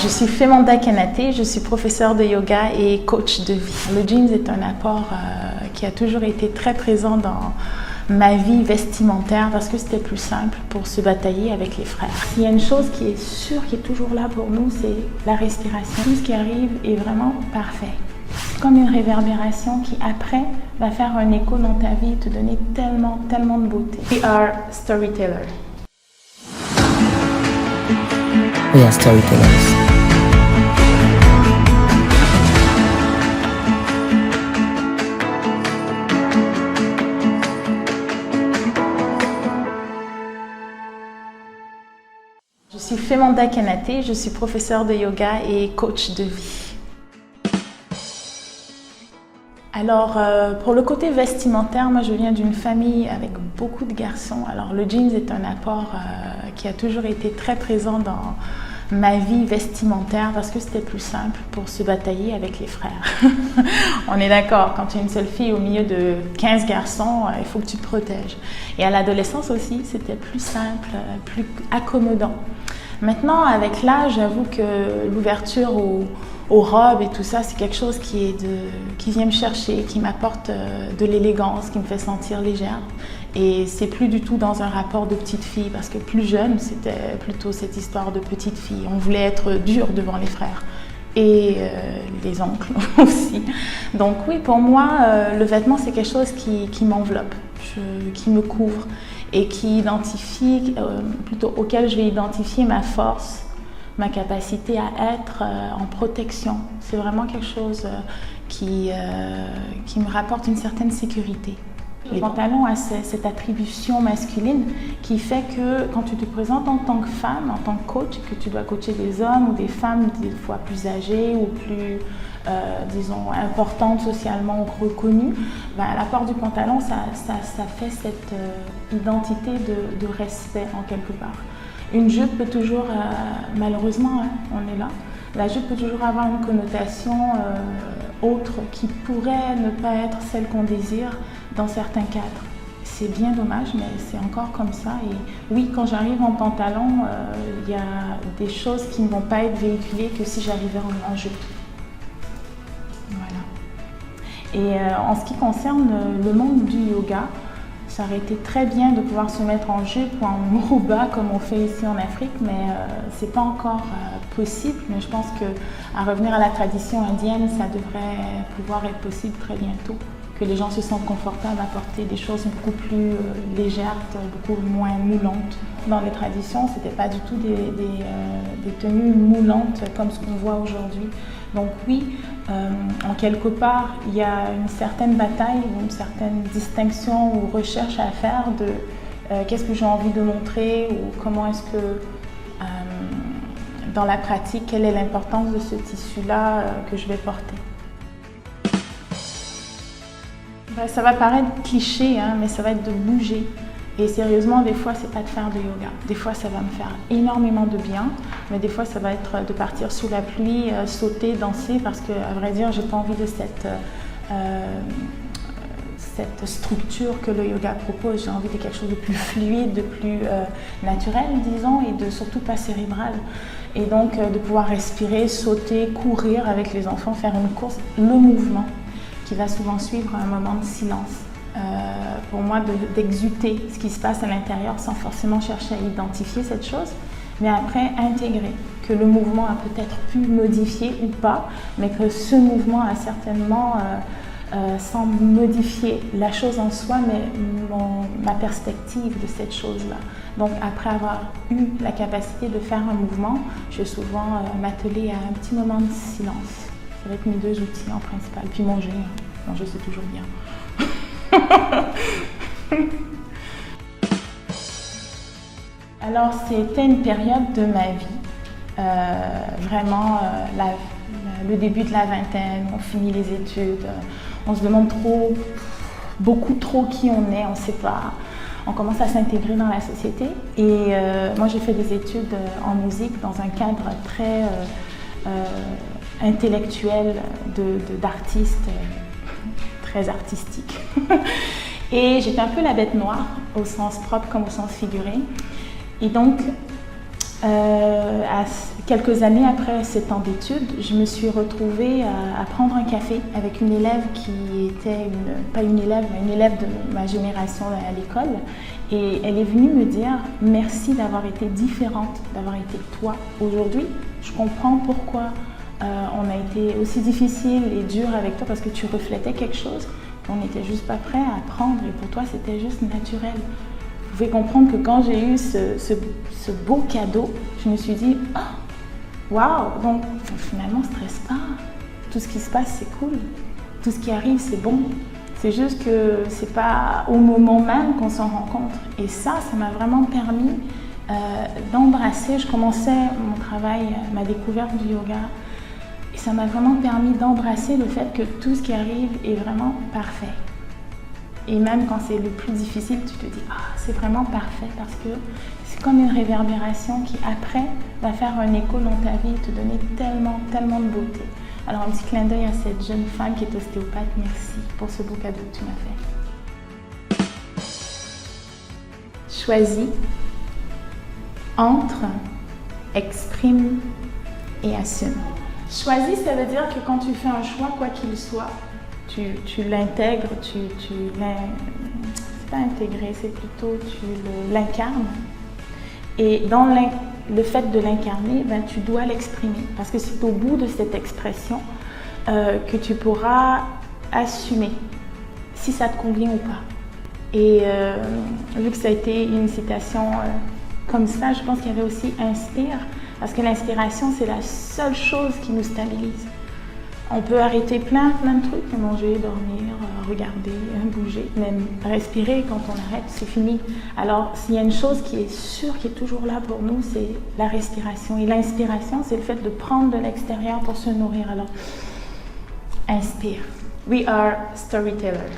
Je suis Femanda Kanate, je suis professeure de yoga et coach de vie. Le jeans est un apport qui a toujours été très présent dans ma vie vestimentaire parce que c'était plus simple pour se batailler avec les frères. S'il y a une chose qui est sûre, qui est toujours là pour nous, c'est la respiration. Tout ce qui arrive est vraiment parfait. C'est comme une réverbération qui après va faire un écho dans ta vie et te donner tellement de beauté. We are storytellers. We are storytellers. Je suis Femanda Kanate, je suis professeure de yoga et coach de vie. Alors, pour le côté vestimentaire, moi je viens d'une famille avec beaucoup de garçons. Alors, le jeans est un apport qui a toujours été très présent dans ma vie vestimentaire parce que c'était plus simple pour se batailler avec les frères. On est d'accord, quand tu es une seule fille au milieu de 15 garçons, il faut que tu te protèges. Et à l'adolescence aussi, c'était plus simple, plus accommodant. Maintenant, avec l'âge, j'avoue que l'ouverture aux robes et tout ça, c'est quelque chose qui vient me chercher, qui m'apporte de l'élégance, qui me fait sentir légère. Et c'est plus du tout dans un rapport de petite fille, parce que plus jeune, c'était plutôt cette histoire de petite fille. On voulait être dur devant les frères et les oncles aussi. Donc oui, pour moi, le vêtement, c'est quelque chose qui m'enveloppe, qui me couvre et qui identifie, auquel je vais identifier ma force, ma capacité à être en protection. C'est vraiment quelque chose qui me rapporte une certaine sécurité. Les pantalons ont cette attribution masculine qui fait que quand tu te présentes en tant que femme, en tant que coach, que tu dois coacher des hommes ou des femmes des fois plus âgées ou plus, disons, importantes socialement ou reconnues, l'apport du pantalon, ça fait cette identité de respect en quelque part. Une jupe peut toujours, malheureusement, on est là, la jupe peut toujours avoir une connotation autre qui pourrait ne pas être celle qu'on désire dans certains cadres. C'est bien dommage, mais c'est encore comme ça. Et oui, quand j'arrive en pantalon, il y a des choses qui ne vont pas être véhiculées que si j'arrivais en jupe. Voilà. Et en ce qui concerne le monde du yoga, ça aurait été très bien de pouvoir se mettre en jupe ou en muruba comme on fait ici en Afrique, mais c'est pas encore possible. Mais je pense qu'à revenir à la tradition indienne, ça devrait pouvoir être possible très bientôt. Que les gens se sentent confortables à porter des choses beaucoup plus légères, beaucoup moins moulantes. Dans les traditions, ce n'était pas du tout des tenues moulantes comme ce qu'on voit aujourd'hui. Donc oui, en quelque part, il y a une certaine bataille, une certaine distinction ou recherche à faire de qu'est-ce que j'ai envie de montrer ou comment est-ce que, dans la pratique, quelle est l'importance de ce tissu-là que je vais porter. Ça va paraître cliché, hein, mais ça va être de bouger. Et sérieusement, des fois, c'est pas de faire de yoga. Des fois, ça va me faire énormément de bien, mais des fois, ça va être de partir sous la pluie, sauter, danser, parce que, à vrai dire, j'ai pas envie de cette structure que le yoga propose. J'ai envie de quelque chose de plus fluide, de plus naturel, disons, et de surtout pas cérébral. Et donc, de pouvoir respirer, sauter, courir avec les enfants, faire une course, le mouvement qui va souvent suivre un moment de silence. Pour moi, d'exulter ce qui se passe à l'intérieur sans forcément chercher à identifier cette chose, mais après intégrer que le mouvement a peut-être pu modifier ou pas, mais que ce mouvement a certainement, sans modifier la chose en soi, mais ma perspective de cette chose-là. Donc après avoir eu la capacité de faire un mouvement, je vais souvent m'atteler à un petit moment de silence. Ça va être mes deux outils en principal. Puis manger. Manger, c'est toujours bien. Alors, c'était une période de ma vie. Vraiment, le début de la vingtaine, on finit les études. On se demande beaucoup trop qui on est, on ne sait pas. On commence à s'intégrer dans la société. Et moi, j'ai fait des études en musique dans un cadre très intellectuel d'artiste, très artistique. Et j'étais un peu la bête noire, au sens propre comme au sens figuré. Et donc, Quelques années après 7 ans d'études, je me suis retrouvée à prendre un café avec une élève qui était, pas une élève, mais une élève de ma génération à l'école. Et elle est venue me dire « Merci d'avoir été différente, d'avoir été toi. Aujourd'hui, je comprends pourquoi on a été aussi difficile et dur avec toi parce que tu reflétais quelque chose. On n'était juste pas prêt à apprendre et pour toi, c'était juste naturel. » Vous pouvez comprendre que quand j'ai eu ce beau cadeau, je me suis dit « Oh, waouh !» Donc finalement, stresse pas. Tout ce qui se passe, c'est cool. Tout ce qui arrive, c'est bon. C'est juste que c'est pas au moment même qu'on s'en rend compte. Et ça m'a vraiment permis d'embrasser. Je commençais mon travail, ma découverte du yoga. Et ça m'a vraiment permis d'embrasser le fait que tout ce qui arrive est vraiment parfait. Et même quand c'est le plus difficile, tu te dis « Ah, c'est vraiment parfait » parce que c'est comme une réverbération qui, après, va faire un écho dans ta vie et te donner tellement, tellement de beauté. Alors, un petit clin d'œil à cette jeune femme qui est ostéopathe. Merci pour ce beau cadeau que tu m'as fait. Choisis, entre, exprime et assume. Choisis, ça veut dire que quand tu fais un choix, quoi qu'il soit, tu l'intègres, c'est pas intégrer, c'est plutôt tu l'incarnes. Et dans le fait de l'incarner, ben, tu dois l'exprimer. Parce que c'est au bout de cette expression que tu pourras assumer si ça te convient ou pas. Et vu que ça a été une citation comme ça, je pense qu'il y avait aussi inspire. Parce que l'inspiration, c'est la seule chose qui nous stabilise. On peut arrêter plein de trucs, manger, dormir, regarder, bouger, même respirer. Quand on arrête, c'est fini. Alors, s'il y a une chose qui est sûre, qui est toujours là pour nous, c'est la respiration. Et l'inspiration, c'est le fait de prendre de l'extérieur pour se nourrir. Alors, inspire. We are storytellers.